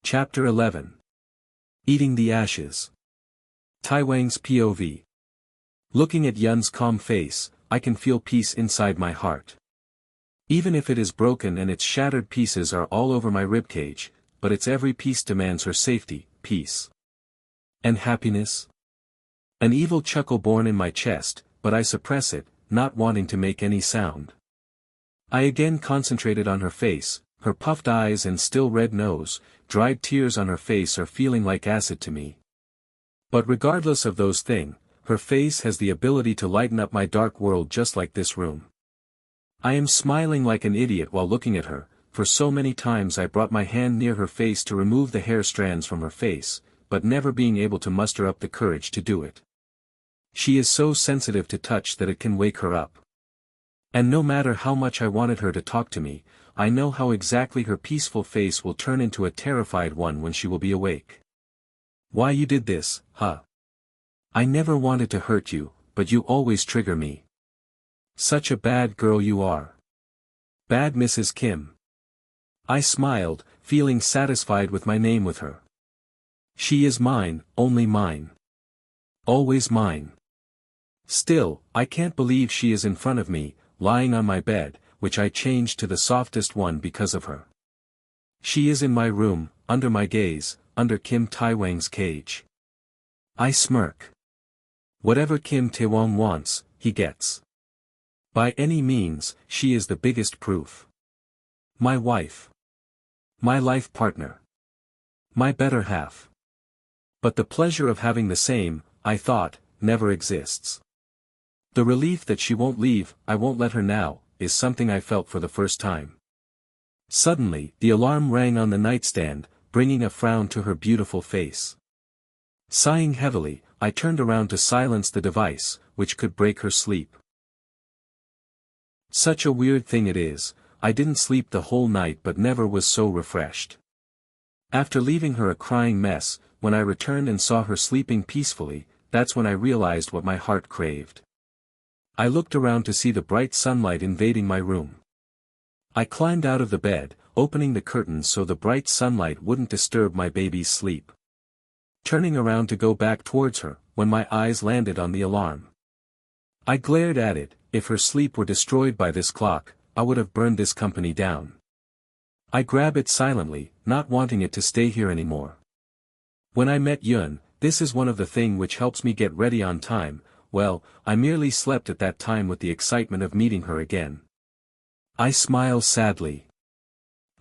Chapter 11. Eating the Ashes. Taewang's POV. Looking at Yun's calm face, I can feel peace inside my heart. Even if it is broken and its shattered pieces are all over my ribcage, but its every piece demands her safety, peace, and happiness. An evil chuckle born in my chest, but I suppress it, not wanting to make any sound. I again concentrated on her face, her puffed eyes and still red nose. Dried tears on her face are feeling like acid to me. But regardless of those things, her face has the ability to lighten up my dark world just like this room. I am smiling like an idiot while looking at her, for so many times I brought my hand near her face to remove the hair strands from her face, but never being able to muster up the courage to do it. She is so sensitive to touch that it can wake her up. And no matter how much I wanted her to talk to me, I know how exactly her peaceful face will turn into a terrified one when she will be awake. Why you did this, huh? I never wanted to hurt you, but you always trigger me. Such a bad girl you are. Bad Mrs. Kim. I smiled, feeling satisfied with my name with her. She is mine, only mine. Always mine. Still, I can't believe she is in front of me, lying on my bed, which I changed to the softest one because of her. She is in my room, under my gaze, under Kim Taewang's cage. I smirk. Whatever Kim Taewang wants, he gets. By any means, she is the biggest proof. My wife. My life partner. My better half. But the pleasure of having the same, I thought, never exists. The relief that she won't leave, I won't let her now, is something I felt for the first time. Suddenly, the alarm rang on the nightstand, bringing a frown to her beautiful face. Sighing heavily, I turned around to silence the device, which could break her sleep. Such a weird thing it is, I didn't sleep the whole night but never was so refreshed. After leaving her a crying mess, when I returned and saw her sleeping peacefully, that's when I realized what my heart craved. I looked around to see the bright sunlight invading my room. I climbed out of the bed, opening the curtains so the bright sunlight wouldn't disturb my baby's sleep. Turning around to go back towards her, when my eyes landed on the alarm. I glared at it. If her sleep were destroyed by this clock, I would have burned this company down. I grabbed it silently, not wanting it to stay here anymore. When I met Yun, this is one of the things which helps me get ready on time. Well, I merely slept at that time with the excitement of meeting her again. I smile sadly.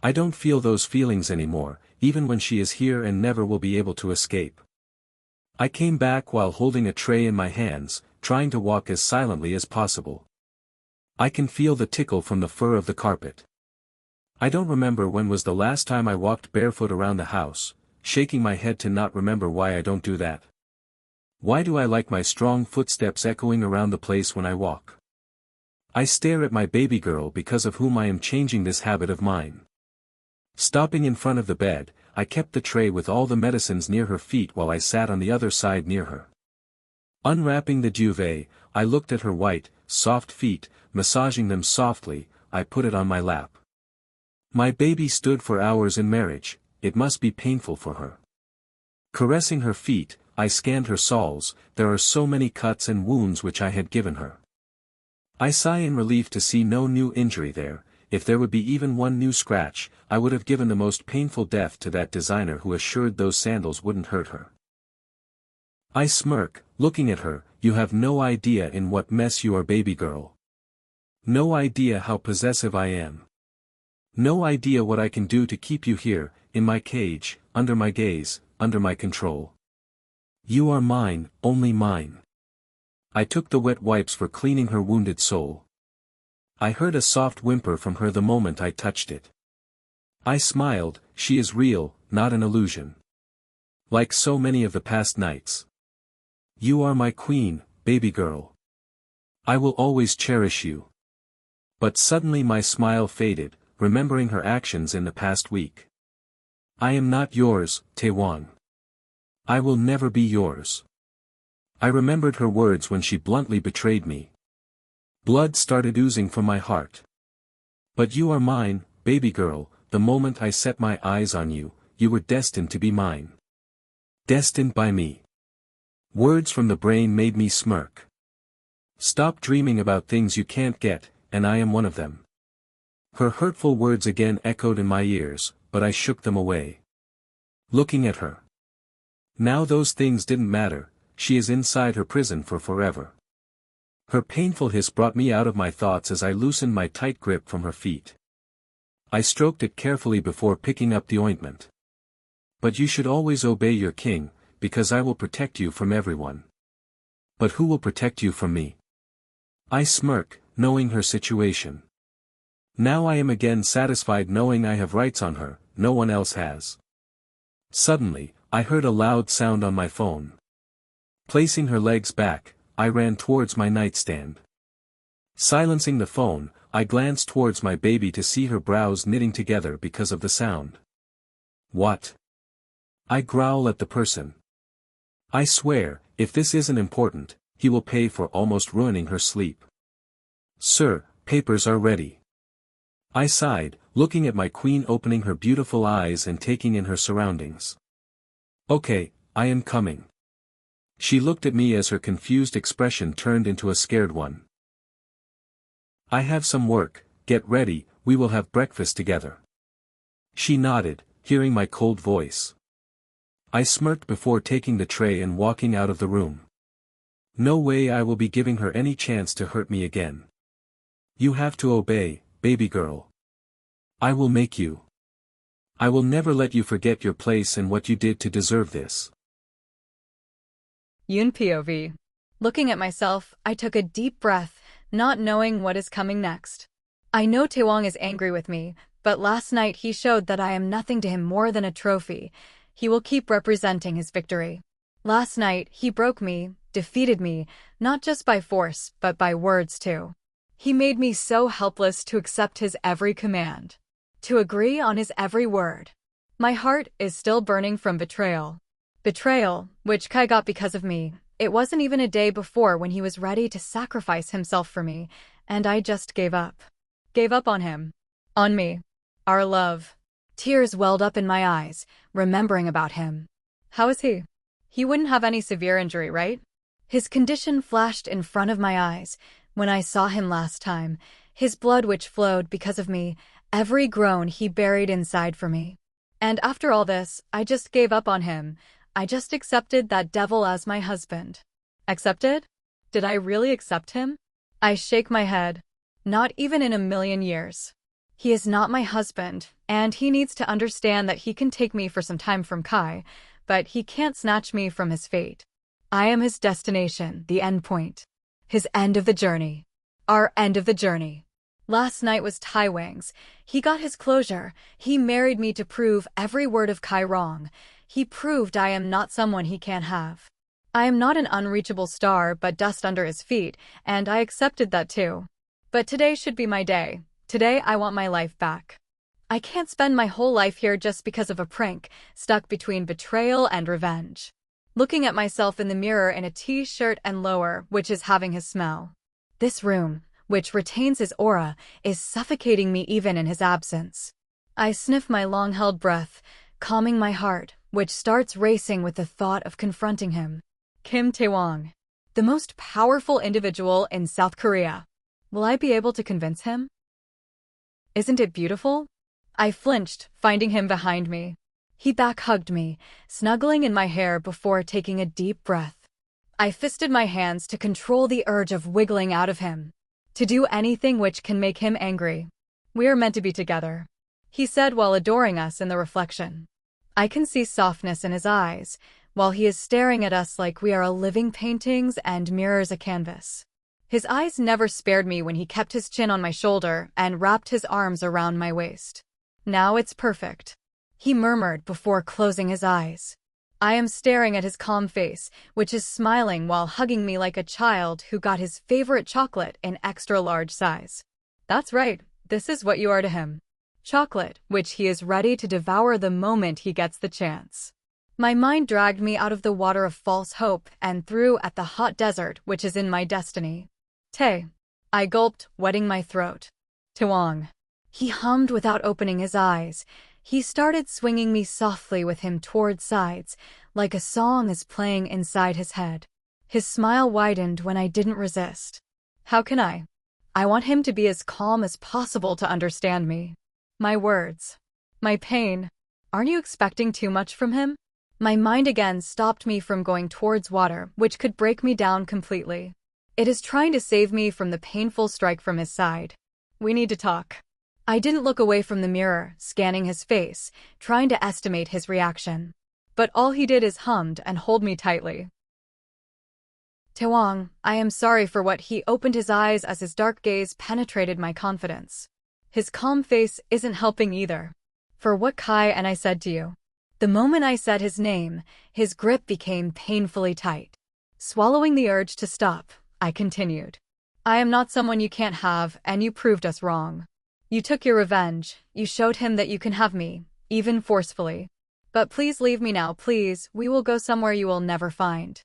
I don't feel those feelings anymore, even when she is here and never will be able to escape. I came back while holding a tray in my hands, trying to walk as silently as possible. I can feel the tickle from the fur of the carpet. I don't remember when was the last time I walked barefoot around the house, shaking my head to not remember why I don't do that. Why do I like my strong footsteps echoing around the place when I walk? I stare at my baby girl because of whom I am changing this habit of mine. Stopping in front of the bed, I kept the tray with all the medicines near her feet while I sat on the other side near her. Unwrapping the duvet, I looked at her white, soft feet, massaging them softly. I put it on my lap. My baby stood for hours in marriage, it must be painful for her. Caressing her feet, I scanned her soles. There are so many cuts and wounds which I had given her. I sigh in relief to see no new injury there. If there would be even one new scratch, I would have given the most painful death to that designer who assured those sandals wouldn't hurt her. I smirk, looking at her. You have no idea in what mess you are, baby girl. No idea how possessive I am. No idea what I can do to keep you here, in my cage, under my gaze, under my control. You are mine, only mine. I took the wet wipes for cleaning her wounded soul. I heard a soft whimper from her the moment I touched it. I smiled. She is real, not an illusion. Like so many of the past nights. You are my queen, baby girl. I will always cherish you. But suddenly my smile faded, remembering her actions in the past week. I am not yours, Taewang. I will never be yours. I remembered her words when she bluntly betrayed me. Blood started oozing from my heart. But you are mine, baby girl. The moment I set my eyes on you, you were destined to be mine. Destined by me. Words from the brain made me smirk. Stop dreaming about things you can't get, and I am one of them. Her hurtful words again echoed in my ears, but I shook them away. Looking at her. Now those things didn't matter, she is inside her prison for forever. Her painful hiss brought me out of my thoughts as I loosened my tight grip from her feet. I stroked it carefully before picking up the ointment. But you should always obey your king, because I will protect you from everyone. But who will protect you from me? I smirk, knowing her situation. Now I am again satisfied knowing I have rights on her, no one else has. Suddenly, I heard a loud sound on my phone. Placing her legs back, I ran towards my nightstand. Silencing the phone, I glanced towards my baby to see her brows knitting together because of the sound. What? I growl at the person. I swear, if this isn't important, he will pay for almost ruining her sleep. Sir, papers are ready. I sighed, looking at my queen opening her beautiful eyes and taking in her surroundings. Okay, I am coming. She looked at me as her confused expression turned into a scared one. I have some work, get ready, we will have breakfast together. She nodded, hearing my cold voice. I smirked before taking the tray and walking out of the room. No way I will be giving her any chance to hurt me again. You have to obey, baby girl. I will make you. I will never let you forget your place and what you did to deserve this. Yoon POV. Looking at myself, I took a deep breath, not knowing what is coming next. I know Taewang is angry with me, but last night he showed that I am nothing to him more than a trophy. He will keep representing his victory. Last night, he broke me, defeated me, not just by force, but by words too. He made me so helpless to accept his every command, to agree on his every word. My heart is still burning from betrayal. Betrayal, which Kai got because of me. It wasn't even a day before when he was ready to sacrifice himself for me, and I just gave up. Gave up on him. On me. Our love. Tears welled up in my eyes, remembering about him. How is he? He wouldn't have any severe injury, right? His condition flashed in front of my eyes when I saw him last time, his blood which flowed because of me, every groan he buried inside for me. And after all this, I just gave up on him. I just accepted that devil as my husband. Accepted? Did I really accept him? I shake my head. Not even in a million years. He is not my husband, and he needs to understand that he can take me for some time from Kai, but he can't snatch me from his fate. I am his destination, the end point. His end of the journey. Our end of the journey. Last night was Taewang's. He got his closure. He married me to prove every word of Kai wrong. He proved I am not someone he can't have. I am not an unreachable star but dust under his feet, and I accepted that too. But today should be my day. Today I want my life back. I can't spend my whole life here just because of a prank, stuck between betrayal and revenge. Looking at myself in the mirror in a t-shirt and lower, which is having his smell. This room, which retains his aura, is suffocating me even in his absence. I sniff my long-held breath, calming my heart, which starts racing with the thought of confronting him. Kim Taewang. The most powerful individual in South Korea. Will I be able to convince him? Isn't it beautiful? I flinched, finding him behind me. He back-hugged me, snuggling in my hair before taking a deep breath. I fisted my hands to control the urge of wiggling out of him. To do anything which can make him angry. We are meant to be together, he said while adoring us in the reflection. I can see softness in his eyes, while he is staring at us like we are living paintings and mirrors a canvas. His eyes never spared me when he kept his chin on my shoulder and wrapped his arms around my waist. Now it's perfect, he murmured before closing his eyes. I am staring at his calm face, which is smiling while hugging me like a child who got his favorite chocolate in extra large size. That's right, this is what you are to him. Chocolate, which he is ready to devour the moment he gets the chance. My mind dragged me out of the water of false hope and through at the hot desert which is in my destiny. Tae. I gulped, wetting my throat. Taewang. He hummed without opening his eyes. He started swinging me softly with him toward sides, like a song is playing inside his head. His smile widened when I didn't resist. How can I? I want him to be as calm as possible to understand me. My words. My pain. Aren't you expecting too much from him? My mind again stopped me from going towards water, which could break me down completely. It is trying to save me from the painful strike from his side. We need to talk. I didn't look away from the mirror, scanning his face, trying to estimate his reaction. But all he did is hummed and hold me tightly. Taewang, I am sorry for what he opened his eyes as his dark gaze penetrated my confidence. His calm face isn't helping either. For what Kai and I said to you. The moment I said his name, his grip became painfully tight. Swallowing the urge to stop, I continued. I am not someone you can't have, and you proved us wrong. You took your revenge, you showed him that you can have me, even forcefully. But please leave me now, please, we will go somewhere you will never find.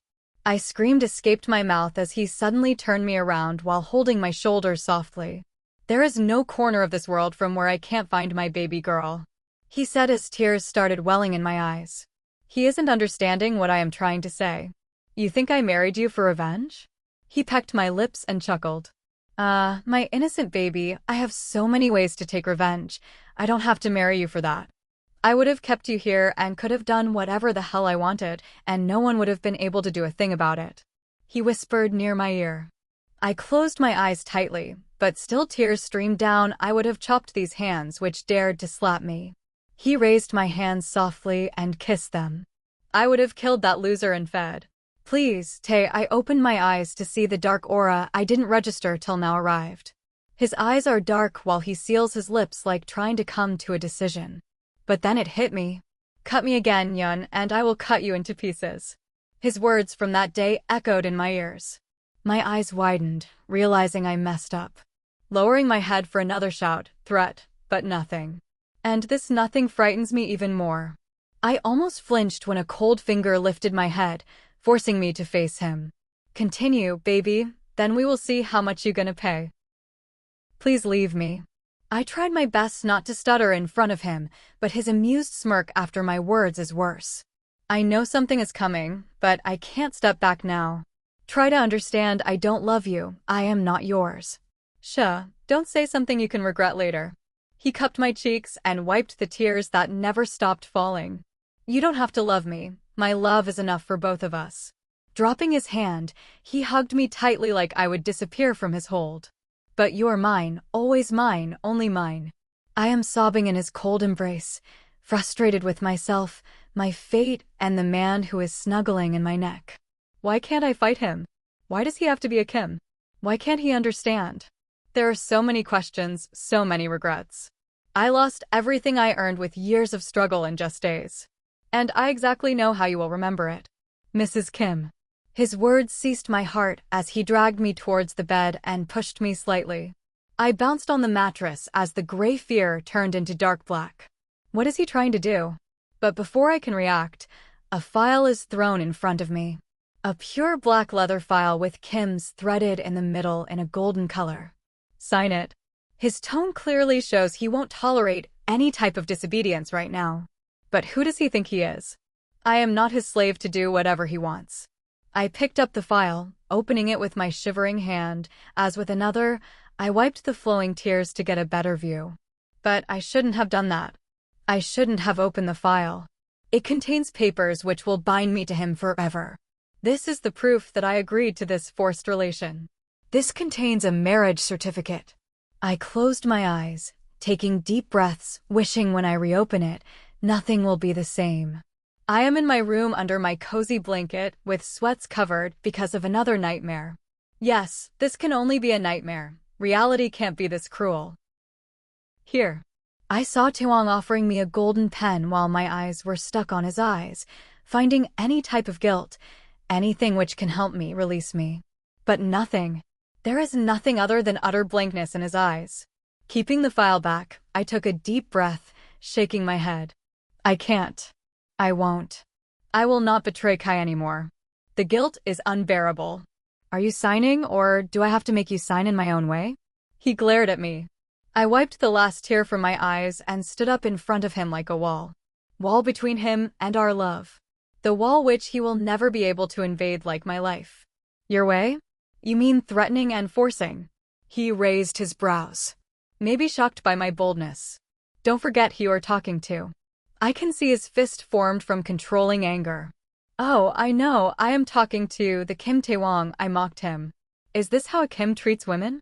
I screamed escaped my mouth as he suddenly turned me around while holding my shoulders softly. There is no corner of this world from where I can't find my baby girl. He said as tears started welling in my eyes. He isn't understanding what I am trying to say. You think I married you for revenge? He pecked my lips and chuckled. My innocent baby, I have so many ways to take revenge. I don't have to marry you for that. I would have kept you here and could have done whatever the hell I wanted, and no one would have been able to do a thing about it. He whispered near my ear. I closed my eyes tightly, but still tears streamed down. I would have chopped these hands which dared to slap me. He raised my hands softly and kissed them. I would have killed that loser and fed. Please, Tae, I opened my eyes to see the dark aura I didn't register till now arrived. His eyes are dark while he seals his lips like trying to come to a decision. But then it hit me. Cut me again, Yun, and I will cut you into pieces. His words from that day echoed in my ears. My eyes widened, realizing I messed up. Lowering my head for another shout, threat, but nothing. And this nothing frightens me even more. I almost flinched when a cold finger lifted my head, forcing me to face him. Continue, baby, then we will see how much you gonna pay. Please leave me. I tried my best not to stutter in front of him, but his amused smirk after my words is worse. I know something is coming, but I can't step back now. Try to understand I don't love you, I am not yours. Don't say something you can regret later. He cupped my cheeks and wiped the tears that never stopped falling. You don't have to love me, my love is enough for both of us. Dropping his hand, he hugged me tightly like I would disappear from his hold. But you're mine, always mine, only mine. I am sobbing in his cold embrace, frustrated with myself, my fate, and the man who is snuggling in my neck. Why can't I fight him? Why does he have to be a Kim? Why can't he understand? There are so many questions, so many regrets. I lost everything I earned with years of struggle in just days. And I exactly know how you will remember it. Mrs. Kim. His words ceased my heart as he dragged me towards the bed and pushed me slightly. I bounced on the mattress as the gray fear turned into dark black. What is he trying to do? But before I can react, a file is thrown in front of me. A pure black leather file with Kim's threaded in the middle in a golden color. Sign it. His tone clearly shows he won't tolerate any type of disobedience right now. But who does he think he is? I am not his slave to do whatever he wants. I picked up the file, opening it with my shivering hand. As with another, I wiped the flowing tears to get a better view. But I shouldn't have done that. I shouldn't have opened the file. It contains papers which will bind me to him forever. This is the proof that I agreed to this forced relation. This contains a marriage certificate. I closed my eyes, taking deep breaths, wishing when I reopen it, nothing will be the same. I am in my room under my cozy blanket, with sweats covered because of another nightmare. Yes, this can only be a nightmare. Reality can't be this cruel. Here. I saw Taewang offering me a golden pen while my eyes were stuck on his eyes, finding any type of guilt, anything which can help me release me. But nothing. There is nothing other than utter blankness in his eyes. Keeping the file back, I took a deep breath, shaking my head. I can't. I won't. I will not betray Kai anymore. The guilt is unbearable. Are you signing, or do I have to make you sign in my own way? He glared at me. I wiped the last tear from my eyes and stood up in front of him like a wall. Wall between him and our love. The wall which he will never be able to invade like my life. Your way? You mean threatening and forcing? He raised his brows. Maybe shocked by my boldness. Don't forget who you're talking to. I can see his fist formed from controlling anger. Oh, I know, I am talking to the Kim Taewang, I mocked him. Is this how a Kim treats women?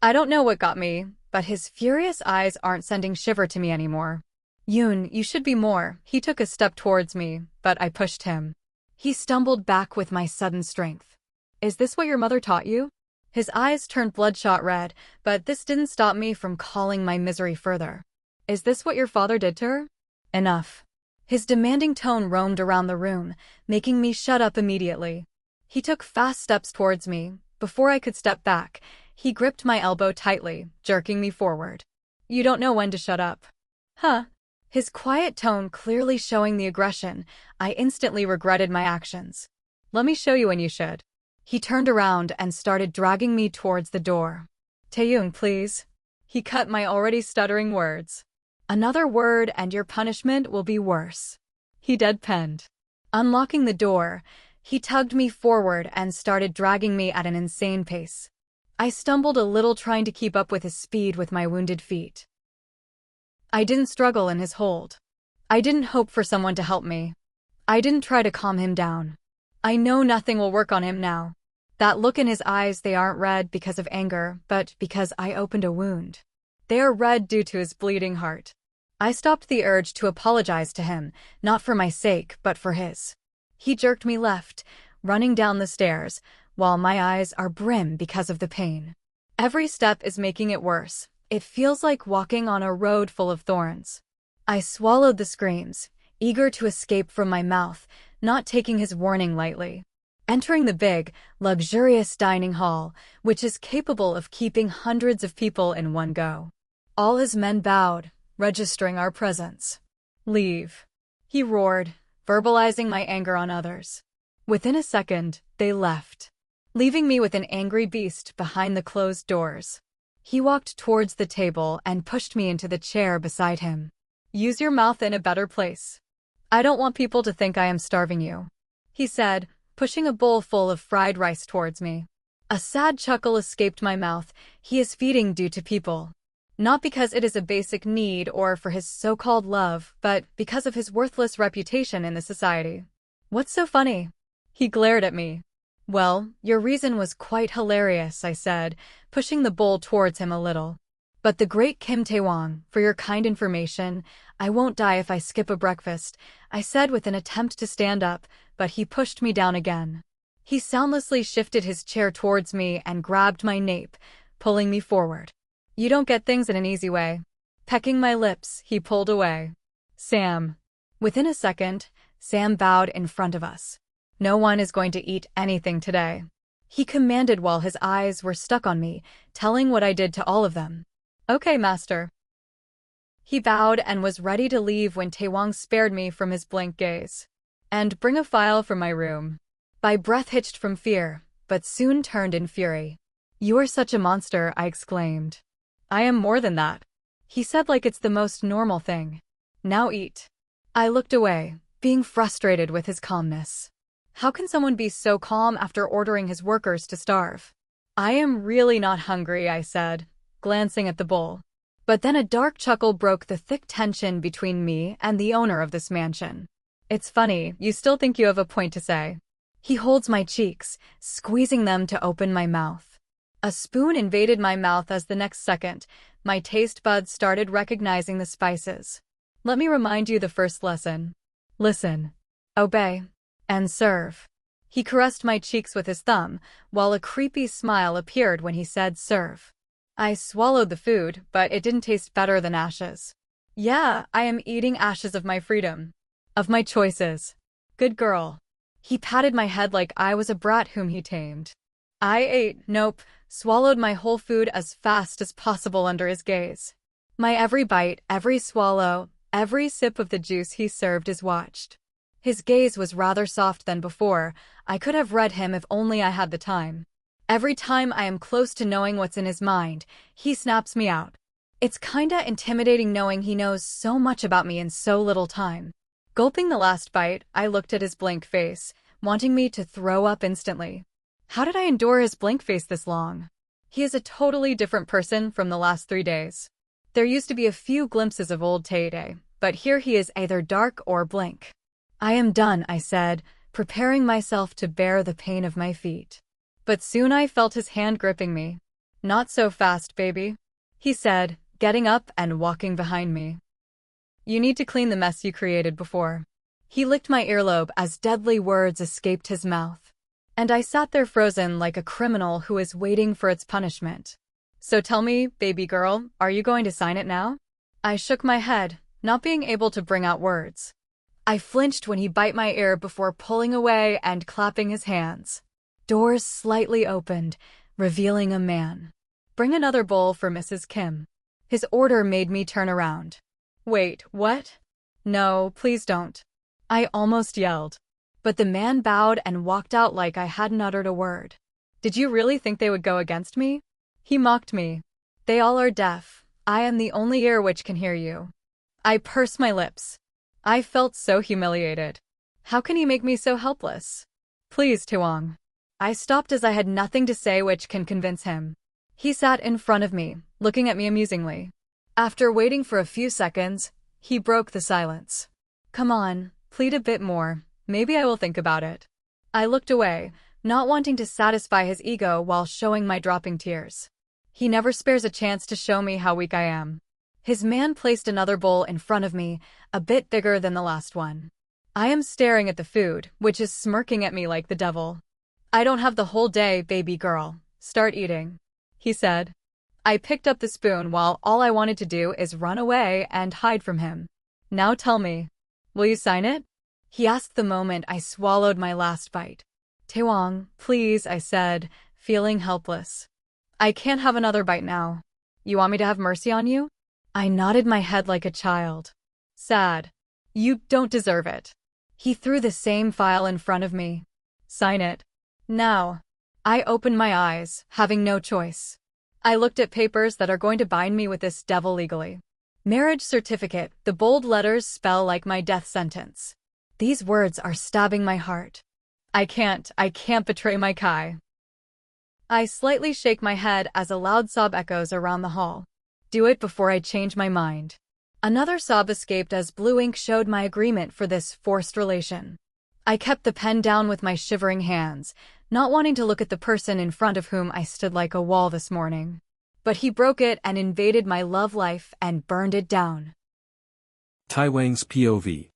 I don't know what got me, but his furious eyes aren't sending shiver to me anymore. Yoon, you should be more. He took a step towards me, but I pushed him. He stumbled back with my sudden strength. Is this what your mother taught you? His eyes turned bloodshot red, but this didn't stop me from calling my misery further. Is this what your father did to her? Enough. His demanding tone roamed around the room, making me shut up immediately. He took fast steps towards me. Before I could step back, he gripped my elbow tightly, jerking me forward. You don't know when to shut up. Huh? His quiet tone clearly showing the aggression. I instantly regretted my actions. Let me show you when you should. He turned around and started dragging me towards the door. Taeyang, please. He cut my already stuttering words. Another word and your punishment will be worse. He deadpanned. Unlocking the door, he tugged me forward and started dragging me at an insane pace. I stumbled a little trying to keep up with his speed with my wounded feet. I didn't struggle in his hold. I didn't hope for someone to help me. I didn't try to calm him down. I know nothing will work on him now. That look in his eyes, they aren't red because of anger, but because I opened a wound. They are red due to his bleeding heart. I stopped the urge to apologize to him, not for my sake, but for his. He jerked me left, running down the stairs, while my eyes are brim because of the pain. Every step is making it worse. It feels like walking on a road full of thorns. I swallowed the screams, eager to escape from my mouth, not taking his warning lightly. Entering the big, luxurious dining hall, which is capable of keeping hundreds of people in one go. All his men bowed, registering our presence. Leave. He roared, verbalizing my anger on others. Within a second, they left, leaving me with an angry beast behind the closed doors. He walked towards the table and pushed me into the chair beside him. Use your mouth in a better place. I don't want people to think I am starving you, he said, pushing a bowl full of fried rice towards me. A sad chuckle escaped my mouth. He is feeding due to people. Not because it is a basic need or for his so-called love, but because of his worthless reputation in the society. What's so funny? He glared at me. Well, your reason was quite hilarious, I said, pushing the bowl towards him a little. But the great Kim Taewang, for your kind information, I won't die if I skip a breakfast, I said with an attempt to stand up, but he pushed me down again. He soundlessly shifted his chair towards me and grabbed my nape, pulling me forward. You don't get things in an easy way. Pecking my lips, he pulled away. Sam. Within a second, Sam bowed in front of us. No one is going to eat anything today, he commanded while his eyes were stuck on me, telling what I did to all of them. Okay, master. He bowed and was ready to leave when Taewang spared me from his blank gaze. And bring a file from my room. My breath hitched from fear, but soon turned in fury. You are such a monster, I exclaimed. I am more than that, he said like it's the most normal thing. Now eat. I looked away, being frustrated with his calmness. How can someone be so calm after ordering his workers to starve? I am really not hungry, I said, glancing at the bowl. But then a dark chuckle broke the thick tension between me and the owner of this mansion. It's funny, you still think you have a point to say. He holds my cheeks, squeezing them to open my mouth. A spoon invaded my mouth as the next second, my taste buds started recognizing the spices. Let me remind you the first lesson. Listen, obey, and serve. He caressed my cheeks with his thumb, while a creepy smile appeared when he said serve. I swallowed the food, but it didn't taste better than ashes. Yeah, I am eating ashes of my freedom. Of my choices. Good girl. He patted my head like I was a brat whom he tamed. I ate, swallowed my whole food as fast as possible under his gaze. My every bite, every swallow, every sip of the juice he served is watched. His gaze was rather soft than before. I could have read him if only I had the time. Every time I am close to knowing what's in his mind, he snaps me out. It's kinda intimidating knowing he knows so much about me in so little time. Gulping the last bite, I looked at his blank face, wanting me to throw up instantly. How did I endure his blank face this long? He is a totally different person from the last 3 days. There used to be a few glimpses of old Tae, but here he is either dark or blank. I am done, I said, preparing myself to bear the pain of my feet. But soon I felt his hand gripping me. Not so fast, baby, he said, getting up and walking behind me. You need to clean the mess you created before. He licked my earlobe as deadly words escaped his mouth. And I sat there frozen like a criminal who is waiting for its punishment. So tell me, baby girl, are you going to sign it now? I shook my head, not being able to bring out words. I flinched when he bit my ear before pulling away and clapping his hands. Doors slightly opened, revealing a man. Bring another bowl for Mrs. Kim. His order made me turn around. Wait, what? No, please don't. I almost yelled. But the man bowed and walked out like I hadn't uttered a word. Did you really think they would go against me? He mocked me. They all are deaf. I am the only ear which can hear you. I pursed my lips. I felt so humiliated. How can he make me so helpless? Please, Taewang. I stopped as I had nothing to say which can convince him. He sat in front of me, looking at me amusingly. After waiting for a few seconds, he broke the silence. Come on, plead a bit more. Maybe I will think about it. I looked away, not wanting to satisfy his ego while showing my dropping tears. He never spares a chance to show me how weak I am. His man placed another bowl in front of me, a bit bigger than the last one. I am staring at the food, which is smirking at me like the devil. I don't have the whole day, baby girl. Start eating, he said. I picked up the spoon while all I wanted to do is run away and hide from him. Now tell me, will you sign it? He asked the moment I swallowed my last bite. Taewang, please, I said, feeling helpless. I can't have another bite now. You want me to have mercy on you? I nodded my head like a child. Sad. You don't deserve it. He threw the same file in front of me. Sign it. Now. I opened my eyes, having no choice. I looked at papers that are going to bind me with this devil legally. Marriage certificate, the bold letters spell like my death sentence. These words are stabbing my heart. I can't betray my Kai. I slightly shake my head as a loud sob echoes around the hall. Do it before I change my mind. Another sob escaped as blue ink showed my agreement for this forced relation. I kept the pen down with my shivering hands, not wanting to look at the person in front of whom I stood like a wall this morning. But he broke it and invaded my love life and burned it down. Taewang's POV.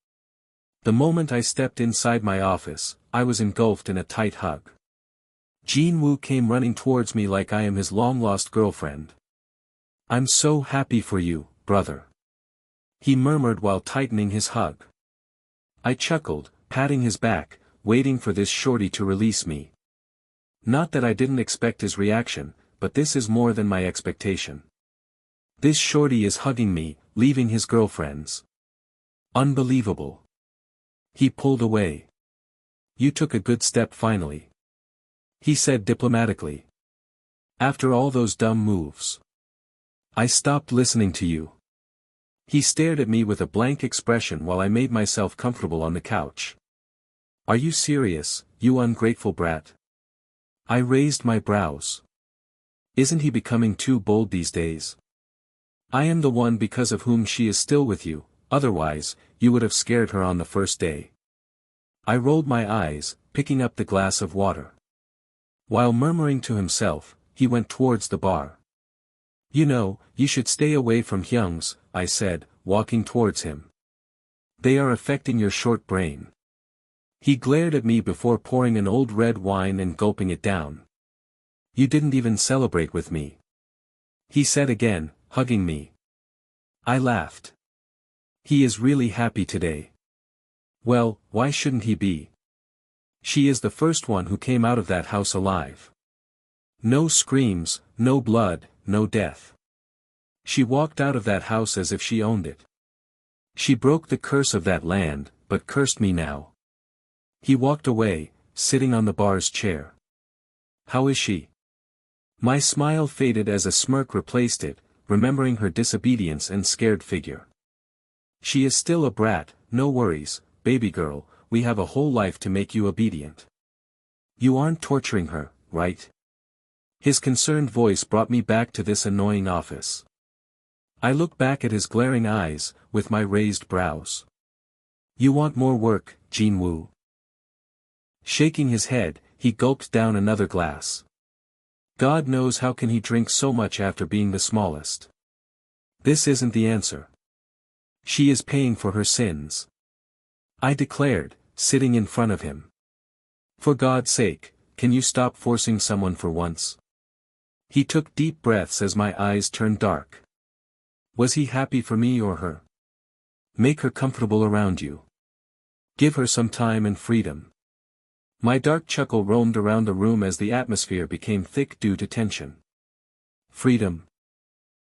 The moment I stepped inside my office, I was engulfed in a tight hug. Jin-woo came running towards me like I am his long-lost girlfriend. I'm so happy for you, brother. He murmured while tightening his hug. I chuckled, patting his back, waiting for this shorty to release me. Not that I didn't expect his reaction, but this is more than my expectation. This shorty is hugging me, leaving his girlfriends. Unbelievable. He pulled away. You took a good step finally, he said diplomatically. After all those dumb moves. I stopped listening to you. He stared at me with a blank expression while I made myself comfortable on the couch. Are you serious, you ungrateful brat? I raised my brows. Isn't he becoming too bold these days? I am the one because of whom she is still with you, otherwise, you would have scared her on the first day. I rolled my eyes, picking up the glass of water. While murmuring to himself, he went towards the bar. You know, you should stay away from Hyung's, I said, walking towards him. They are affecting your short brain. He glared at me before pouring an old red wine and gulping it down. You didn't even celebrate with me, he said again, hugging me. I laughed. He is really happy today. Well, why shouldn't he be? She is the first one who came out of that house alive. No screams, no blood, no death. She walked out of that house as if she owned it. She broke the curse of that land, but cursed me now. He walked away, sitting on the bar's chair. How is she? My smile faded as a smirk replaced it, remembering her disobedience and scared figure. She is still a brat, no worries, baby girl, we have a whole life to make you obedient. You aren't torturing her, right? His concerned voice brought me back to this annoying office. I look back at his glaring eyes, with my raised brows. You want more work, Jin-woo? Shaking his head, he gulped down another glass. God knows how can he drink so much after being the smallest. This isn't the answer. She is paying for her sins. I declared, sitting in front of him. For God's sake, can you stop forcing someone for once? He took deep breaths as my eyes turned dark. Was he happy for me or her? Make her comfortable around you. Give her some time and freedom. My dark chuckle roamed around the room as the atmosphere became thick due to tension. Freedom.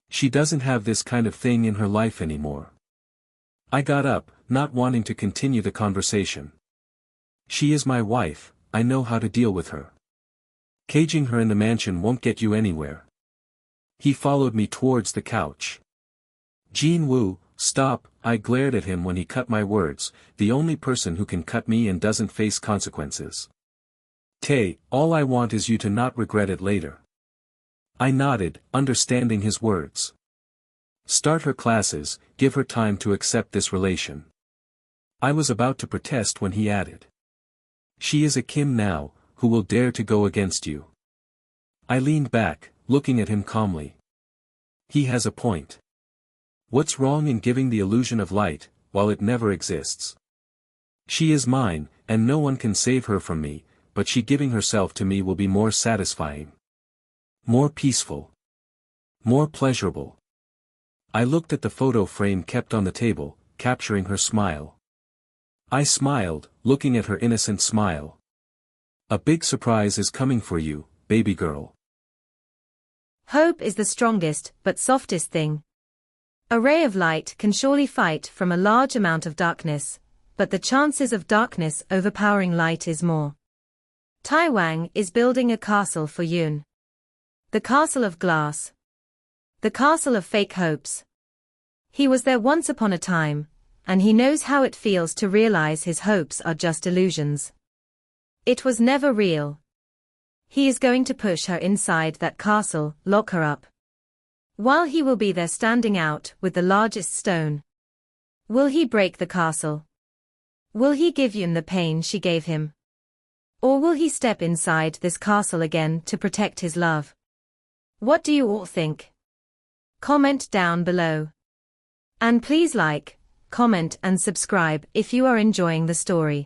She doesn't have this kind of thing in her life anymore. I got up, not wanting to continue the conversation. She is my wife, I know how to deal with her. Caging her in the mansion won't get you anywhere. He followed me towards the couch. Jin-woo, stop, I glared at him when he cut my words, the only person who can cut me and doesn't face consequences. Tae, all I want is you to not regret it later. I nodded, understanding his words. Start her classes, give her time to accept this relation. I was about to protest when he added. She is a Kim now, who will dare to go against you. I leaned back, looking at him calmly. He has a point. What's wrong in giving the illusion of light, while it never exists? She is mine, and no one can save her from me, but she giving herself to me will be more satisfying. More peaceful. More pleasurable. I looked at the photo frame kept on the table, capturing her smile. I smiled, looking at her innocent smile. A big surprise is coming for you, baby girl. Hope is the strongest but softest thing. A ray of light can surely fight from a large amount of darkness, but the chances of darkness overpowering light is more. Taewang is building a castle for Yoon. The castle of glass. The castle of fake hopes. He was there once upon a time, and he knows how it feels to realize his hopes are just illusions. It was never real. He is going to push her inside that castle, lock her up. While he will be there standing out with the largest stone. Will he break the castle? Will he give Yoon the pain she gave him? Or will he step inside this castle again to protect his love? What do you all think? Comment down below. And please like, comment and subscribe if you are enjoying the story.